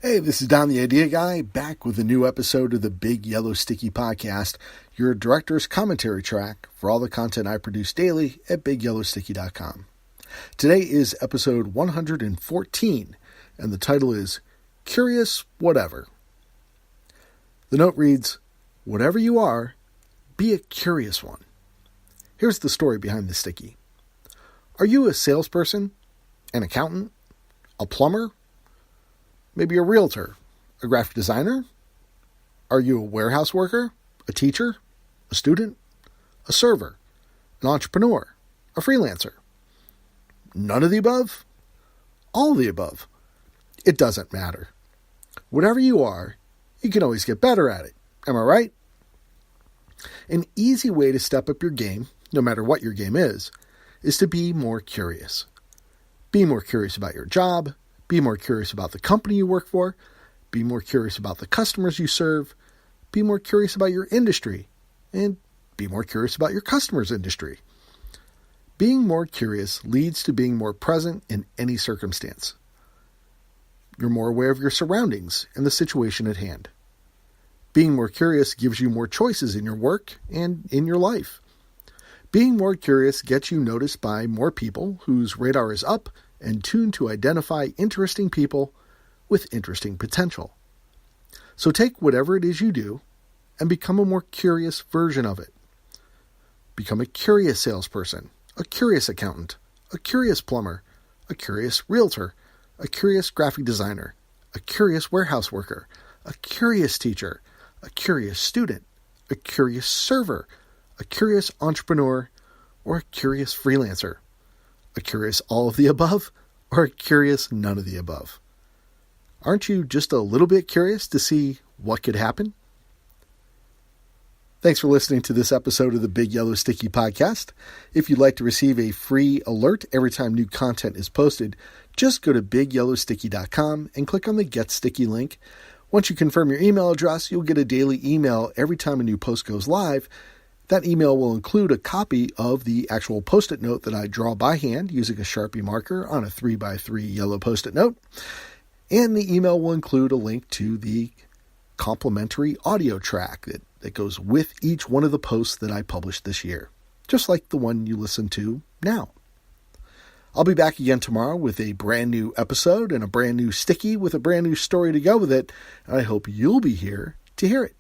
Hey, this is Don the Idea Guy, back with a new episode of the Big Yellow Sticky Podcast, your director's commentary track for all the content I produce daily at BigYellowSticky.com. Today is episode 114, and the title is Curious Whatever. The note reads, "Whatever you are, be a curious one." Here's the story behind the sticky. Are you a salesperson, an accountant, a plumber? Maybe a realtor, a graphic designer? Are you a warehouse worker, a teacher, a student, a server, an entrepreneur, a freelancer? None of the above? All of the above? It doesn't matter. Whatever you are, you can always get better at it. Am I right? An easy way to step up your game, no matter what your game is to be more curious. Be more curious about your job. Be more curious about the company you work for. Be more curious about the customers you serve. Be more curious about your industry. And be more curious about your customer's industry. Being more curious leads to being more present in any circumstance. You're more aware of your surroundings and the situation at hand. Being more curious gives you more choices in your work and in your life. Being more curious gets you noticed by more people whose radar is up and tuned to identify interesting people with interesting potential. So take whatever it is you do and become a more curious version of it. Become a curious salesperson, a curious accountant, a curious plumber, a curious realtor, a curious graphic designer, a curious warehouse worker, a curious teacher, a curious student, a curious server, a curious entrepreneur, or a curious freelancer. A curious all of the above, or a curious none of the above? Aren't you just a little bit curious to see what could happen? Thanks for listening to this episode of the Big Yellow Sticky Podcast. If you'd like to receive a free alert every time new content is posted, just go to BigYellowSticky.com and click on the Get Sticky link. Once you confirm your email address, you'll get a daily email every time a new post goes live. That email will include a copy of the actual Post-it note that I draw by hand using a Sharpie marker on a 3x3 yellow Post-it note. And the email will include a link to the complimentary audio track that goes with each one of the posts that I published this year, just like the one you listen to now. I'll be back again tomorrow with a brand new episode and a brand new sticky with a brand new story to go with it, and I hope you'll be here to hear it.